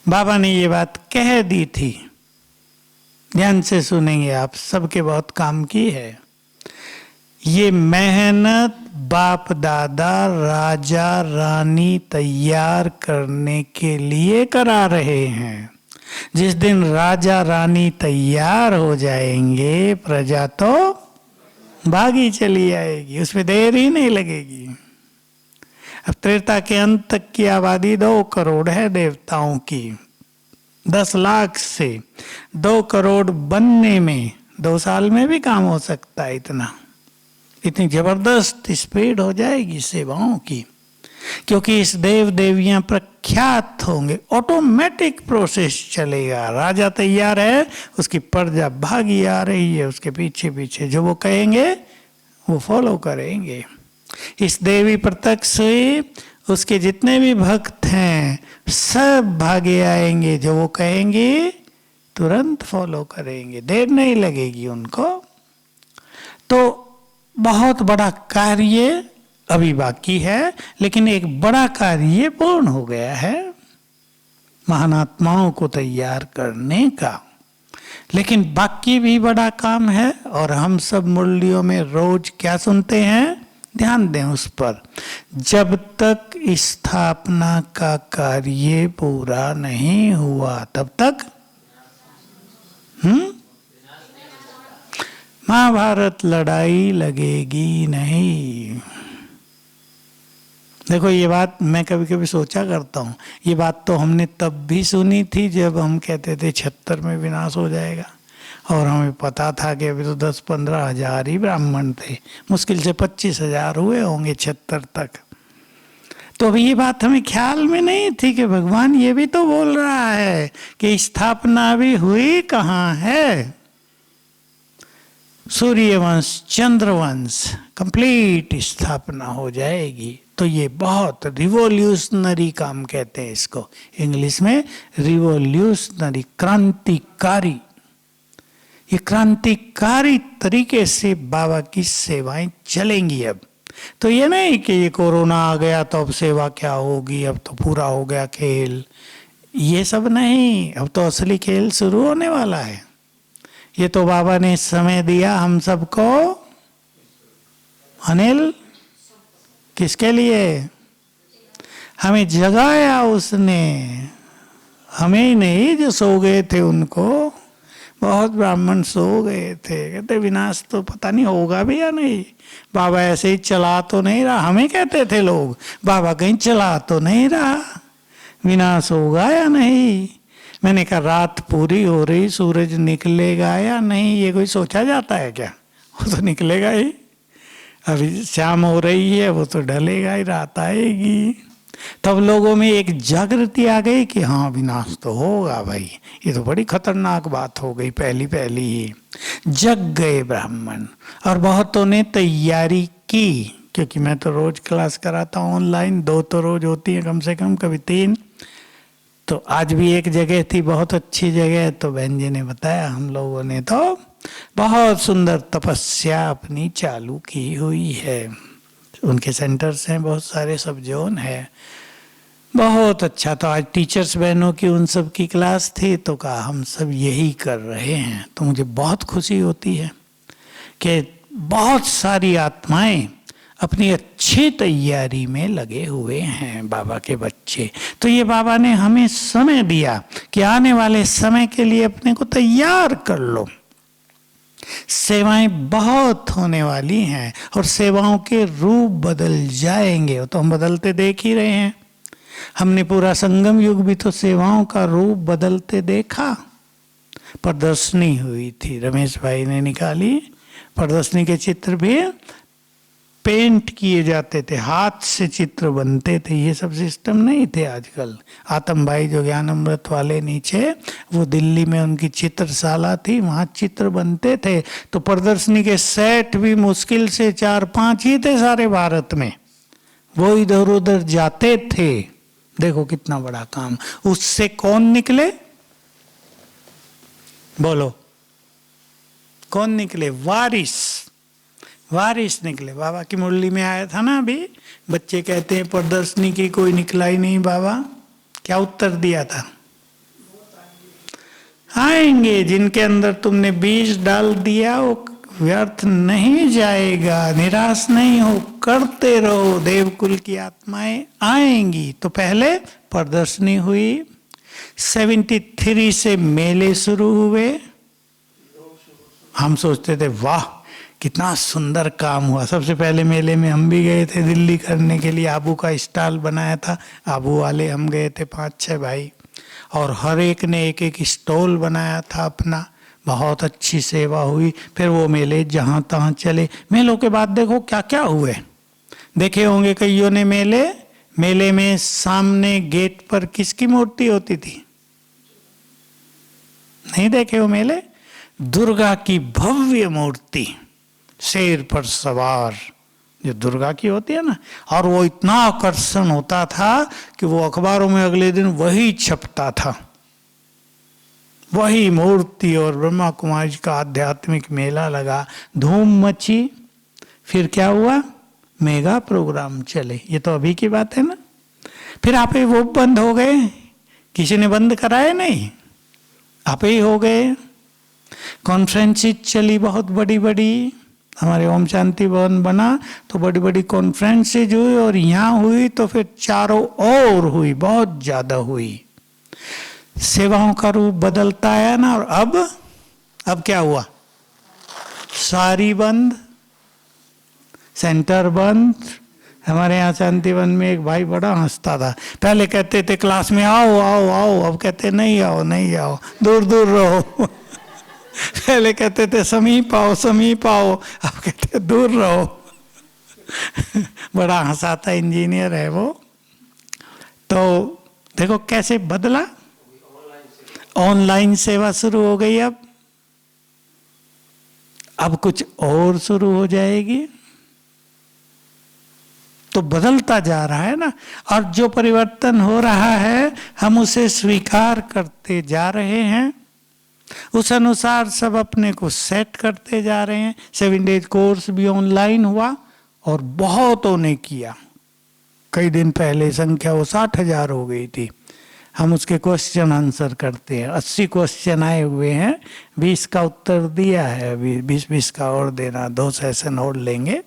बाबा ने ये बात कह दी थी, ध्यान से सुनेंगे आप, सबके बहुत काम की है। ये मेहनत बाप दादा राजा रानी तैयार करने के लिए करा रहे हैं। जिस दिन राजा रानी तैयार हो जाएंगे, प्रजा तो भागी चली आएगी, उसमें देर ही नहीं लगेगी। अब त्रेता के अंत तक की आबादी 2 करोड़ है देवताओं की। 10 लाख से 2 करोड़ बनने में 2 साल में भी काम हो सकता है। इतनी जबरदस्त स्पीड हो जाएगी सेवाओं की, क्योंकि इस देव देवियां प्रख्यात होंगे, ऑटोमेटिक प्रोसेस चलेगा। राजा तैयार है, उसकी प्रजा भागी आ रही है उसके पीछे पीछे, जो वो कहेंगे वो फॉलो करेंगे। इस देवी प्रत्यक्ष से उसके जितने भी भक्त हैं सब भागे आएंगे, जो वो कहेंगे तुरंत फॉलो करेंगे, देर नहीं लगेगी उनको। तो बहुत बड़ा कार्य अभी बाकी है, लेकिन एक बड़ा कार्य पूर्ण हो गया है, महान आत्माओं को तैयार करने का। लेकिन बाकी भी बड़ा काम है, और हम सब मुरलियों में रोज क्या सुनते हैं, ध्यान दें उस पर। जब तक स्थापना का कार्य पूरा नहीं हुआ तब तक महाभारत लड़ाई लगेगी नहीं। देखो ये बात मैं कभी कभी सोचा करता हूँ, ये बात तो हमने तब भी सुनी थी जब हम कहते थे 76 में विनाश हो जाएगा, और हमें पता था कि अभी तो 10-15 हजार ही ब्राह्मण थे, मुश्किल से 25,000 हुए होंगे 76 तक। तो अभी ये बात हमें ख्याल में नहीं थी कि भगवान ये भी तो बोल रहा है कि स्थापना भी हुई कहाँ है। सूर्यवंश चंद्रवंश कंप्लीट स्थापना हो जाएगी। तो ये बहुत रिवोल्यूशनरी काम कहते हैं इसको, इंग्लिश में रिवोल्यूशनरी, क्रांतिकारी। ये क्रांतिकारी तरीके से बाबा की सेवाएं चलेंगी अब। तो ये नहीं कि ये कोरोना आ गया तो अब सेवा क्या होगी, अब तो पूरा हो गया खेल, ये सब नहीं। अब तो असली खेल शुरू होने वाला है। ये तो बाबा ने समय दिया हम सबको, अनिल, किसके लिए? हमें जगाया उसने, हमें ही नहीं, जो सो गए थे उनको। बहुत ब्राह्मण सो गए थे, कहते विनाश तो पता नहीं होगा भी या नहीं, बाबा ऐसे ही चला तो नहीं रहा। हमें कहते थे लोग, बाबा कहीं चला तो नहीं रहा, विनाश होगा या नहीं। मैंने कहा रात पूरी हो रही, सूरज निकलेगा या नहीं, ये कोई सोचा जाता है क्या? वो तो निकलेगा ही। अभी शाम हो रही है, वो तो ढलेगा ही, रात आएगी। तब लोगों में एक जागृति आ गई कि हाँ विनाश तो होगा भाई, ये तो बड़ी खतरनाक बात हो गई। पहली ही जग गए ब्राह्मण, और बहुतों ने तैयारी की, क्योंकि मैं तो रोज क्लास कराता हूँ ऑनलाइन, 2 तो रोज होती है कम से कम, कभी 3। तो आज भी एक जगह थी, बहुत अच्छी जगह, तो बहन जी ने बताया हम लोगों ने तो बहुत सुंदर तपस्या अपनी चालू की हुई है। उनके सेंटर्स हैं बहुत सारे, सब जोन है, बहुत अच्छा। तो आज टीचर्स बहनों की उन सब की क्लास थी, तो कहा हम सब यही कर रहे हैं। तो मुझे बहुत खुशी होती है कि बहुत सारी आत्माएं अपनी अच्छी तैयारी में लगे हुए हैं, बाबा के बच्चे। तो ये बाबा ने हमें समय दिया कि आने वाले समय के लिए अपने को तैयार कर लो। सेवाएं बहुत होने वाली हैं, और सेवाओं के रूप बदल जाएंगे, तो हम बदलते देख ही रहे हैं। हमने पूरा संगम युग भी तो सेवाओं का रूप बदलते देखा। प्रदर्शनी हुई थी, रमेश भाई ने निकाली, प्रदर्शनी के चित्र भी पेंट किए जाते थे, हाथ से चित्र बनते थे, ये सब सिस्टम नहीं थे आजकल। आतम भाई जो ज्ञान अमृत वाले नीचे, वो दिल्ली में उनकी चित्रशाला थी, वहाँ चित्र बनते थे। तो प्रदर्शनी के सेट भी मुश्किल से 4-5 ही थे सारे भारत में, वो इधर उधर जाते थे। देखो कितना बड़ा काम। उससे कौन निकले, बोलो कौन निकले? वारिस निकले। बाबा की मुरली में आया था ना अभी, बच्चे कहते हैं प्रदर्शनी की कोई निकला ही नहीं बाबा। क्या उत्तर दिया था? आएंगे। जिनके अंदर तुमने बीज डाल दिया वो व्यर्थ नहीं जाएगा, निराश नहीं हो, करते रहो, देवकुल की आत्माएं आएंगी। तो पहले प्रदर्शनी हुई, 73 से मेले शुरू हुए। हम सोचते थे वाह कितना सुंदर काम हुआ। सबसे पहले मेले में हम भी गए थे दिल्ली करने के लिए, आबू का स्टॉल बनाया था, आबू वाले हम गए थे 5-6 भाई, और हर एक ने एक एक स्टॉल बनाया था अपना। बहुत अच्छी सेवा हुई। फिर वो मेले जहाँ तहाँ चले। मेलों के बाद देखो क्या क्या हुए, देखे होंगे कईयों ने मेले। मेले में सामने गेट पर किसकी मूर्ति होती थी? नहीं देखे हो मेले? दुर्गा की भव्य मूर्ति, शेर पर सवार, जो दुर्गा की होती है ना। और वो इतना आकर्षण होता था कि वो अखबारों में अगले दिन वही छपता था, वही मूर्ति। और ब्रह्मा कुमारी का आध्यात्मिक मेला लगा, धूम मची। फिर क्या हुआ? मेगा प्रोग्राम चले। ये तो अभी की बात है ना। फिर आप ही वो बंद हो गए, किसी ने बंद कराए नहीं, आप ही हो गए। कॉन्फ्रेंसेस चली बहुत बड़ी बड़ी, हमारे ओम शांति भवन बना तो बड़ी बड़ी कॉन्फ्रेंसेज हुई, और यहाँ हुई तो फिर चारों ओर हुई, बहुत ज्यादा हुई। सेवाओं का रूप बदलता है ना। और अब क्या हुआ? सारी बंद, सेंटर बंद। हमारे यहाँ शांतिवन में एक भाई बड़ा हंसता था। पहले कहते थे क्लास में आओ आओ आओ, अब कहते नहीं आओ नहीं आओ, दूर दूर रहो। पहले कहते थे समीप आओ, अब कहते दूर रहो। बड़ा हंसाता इंजीनियर है वो। तो देखो कैसे बदला। ऑनलाइन सेवा शुरू हो गई। अब कुछ और शुरू हो जाएगी। तो बदलता जा रहा है ना। और जो परिवर्तन हो रहा है हम उसे स्वीकार करते जा रहे हैं, उस अनुसार सब अपने को सेट करते जा रहे हैं। 7 डेज कोर्स भी ऑनलाइन हुआ और बहुतों ने किया। कई दिन पहले संख्या वो 60,000 हो गई थी। हम उसके क्वेश्चन आंसर करते हैं। 80 क्वेश्चन आए हुए हैं, 20 का उत्तर दिया है, 20 का और देना, 2 सेशन और लेंगे।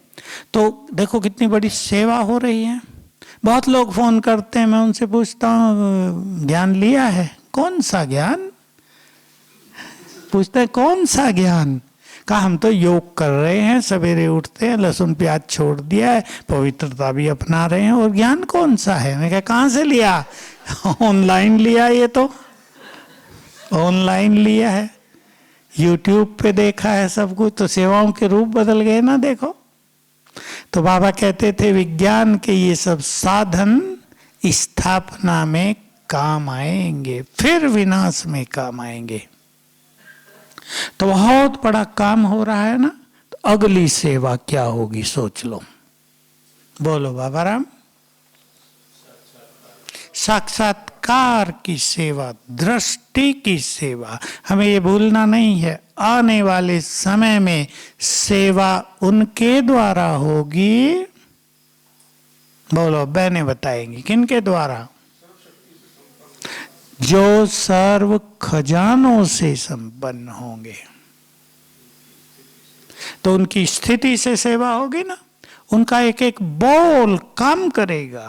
तो देखो कितनी बड़ी सेवा हो रही है। बहुत लोग फोन करते हैं, मैं उनसे पूछता हूँ ज्ञान लिया है? कौन सा ज्ञान? पूछते हैं कौन सा ज्ञान? कहा हम तो योग कर रहे हैं, सवेरे उठते हैं, लहसुन प्याज छोड़ दिया है, पवित्रता भी अपना रहे हैं, और ज्ञान कौन सा है? मैं कहा कहाँ से लिया? ऑनलाइन लिया, ये तो ऑनलाइन लिया है, यूट्यूब पे देखा है सब कुछ। तो सेवाओं के रूप बदल गए ना। देखो तो बाबा कहते थे विज्ञान के ये सब साधन स्थापना में काम आएंगे, फिर विनाश में काम आएंगे। तो बहुत बड़ा काम हो रहा है ना। तो अगली सेवा क्या होगी सोच लो। बोलो बाबा राम। साक्षात्कार की सेवा, दृष्टि की सेवा। हमें ये भूलना नहीं है, आने वाले समय में सेवा उनके द्वारा होगी। बोलो, बहनें बताएंगी किनके द्वारा? जो सर्व खजानों से संपन्न होंगे। तो उनकी स्थिति से सेवा होगी ना। उनका एक एक बोल काम करेगा।